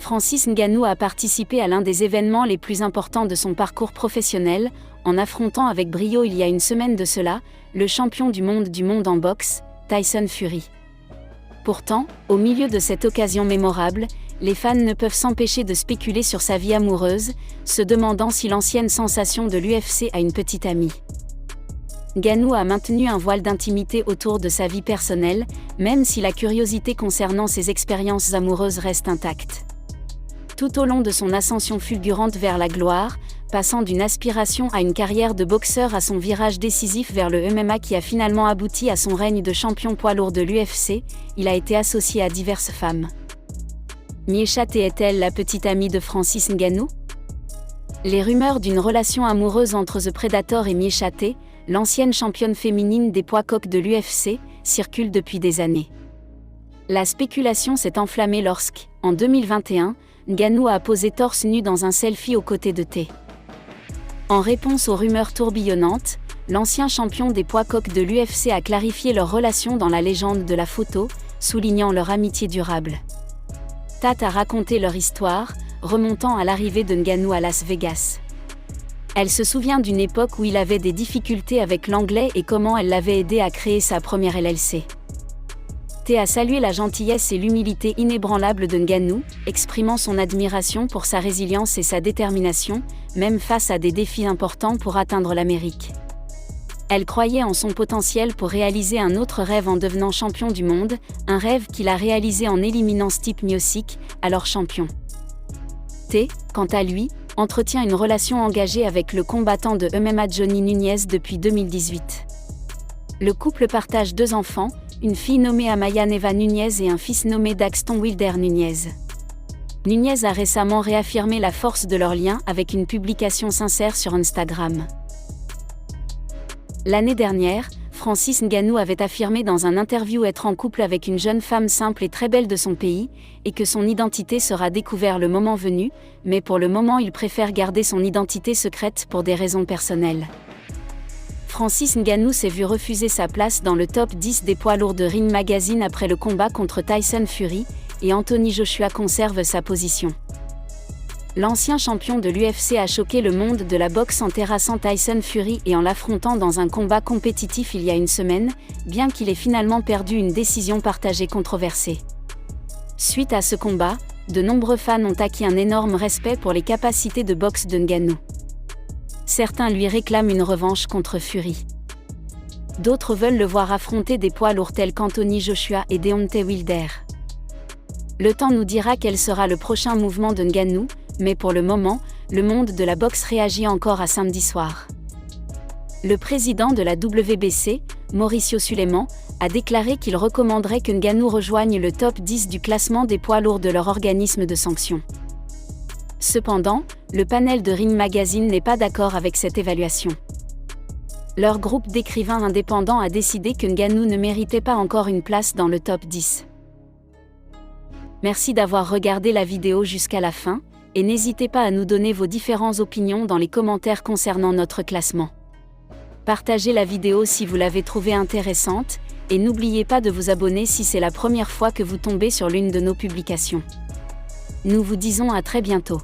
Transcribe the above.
Francis Ngannou a participé à l'un des événements les plus importants de son parcours professionnel, en affrontant avec brio il y a une semaine de cela, le champion du monde en boxe, Tyson Fury. Pourtant, au milieu de cette occasion mémorable, les fans ne peuvent s'empêcher de spéculer sur sa vie amoureuse, se demandant si l'ancienne sensation de l'UFC a une petite amie. Ngannou a maintenu un voile d'intimité autour de sa vie personnelle, même si la curiosité concernant ses expériences amoureuses reste intacte. Tout au long de son ascension fulgurante vers la gloire, passant d'une aspiration à une carrière de boxeur à son virage décisif vers le MMA qui a finalement abouti à son règne de champion poids lourd de l'UFC, il a été associé à diverses femmes. Miesha Tate est-elle la petite amie de Francis Ngannou ? Les rumeurs d'une relation amoureuse entre The Predator et Miesha Tate, l'ancienne championne féminine des poids coqs de l'UFC, circulent depuis des années. La spéculation s'est enflammée lorsque, en 2021, Ngannou a posé torse nu dans un selfie aux côtés de Tate. En réponse aux rumeurs tourbillonnantes, l'ancien champion des poids coqs de l'UFC a clarifié leur relation dans la légende de la photo, soulignant leur amitié durable. Tate a raconté leur histoire, remontant à l'arrivée de Ngannou à Las Vegas. Elle se souvient d'une époque où il avait des difficultés avec l'anglais et comment elle l'avait aidé à créer sa première LLC. Tate a salué la gentillesse et l'humilité inébranlable de Ngannou, exprimant son admiration pour sa résilience et sa détermination, même face à des défis importants pour atteindre l'Amérique. Elle croyait en son potentiel pour réaliser un autre rêve en devenant champion du monde, un rêve qu'il a réalisé en éliminant Stipe Miocic, alors champion. Tate, quant à lui, entretient une relation engagée avec le combattant de MMA Johnny Nunez depuis 2018. Le couple partage 2 enfants, une fille nommée Amaya Neva Nunez et un fils nommé Daxton Wilder Nunez. Nunez a récemment réaffirmé la force de leur lien avec une publication sincère sur Instagram. L'année dernière, Francis Ngannou avait affirmé dans un interview être en couple avec une jeune femme simple et très belle de son pays, et que son identité sera découverte le moment venu, mais pour le moment il préfère garder son identité secrète pour des raisons personnelles. Francis Ngannou s'est vu refuser sa place dans le top 10 des poids lourds de Ring Magazine après le combat contre Tyson Fury, et Anthony Joshua conserve sa position. L'ancien champion de l'UFC a choqué le monde de la boxe en terrassant Tyson Fury et en l'affrontant dans un combat compétitif il y a une semaine, bien qu'il ait finalement perdu une décision partagée controversée. Suite à ce combat, de nombreux fans ont acquis un énorme respect pour les capacités de boxe de Ngannou. Certains lui réclament une revanche contre Fury. D'autres veulent le voir affronter des poids lourds tels qu'Anthony Joshua et Deontay Wilder. Le temps nous dira quel sera le prochain mouvement de Ngannou, mais pour le moment, le monde de la boxe réagit encore à samedi soir. Le président de la WBC, Mauricio Sulaiman, a déclaré qu'il recommanderait que Ngannou rejoigne le top 10 du classement des poids lourds de leur organisme de sanctions. Cependant, le panel de Ring Magazine n'est pas d'accord avec cette évaluation. Leur groupe d'écrivains indépendants a décidé que Ngannou ne méritait pas encore une place dans le top 10. Merci d'avoir regardé la vidéo jusqu'à la fin, et n'hésitez pas à nous donner vos différentes opinions dans les commentaires concernant notre classement. Partagez la vidéo si vous l'avez trouvée intéressante, et n'oubliez pas de vous abonner si c'est la première fois que vous tombez sur l'une de nos publications. Nous vous disons à très bientôt.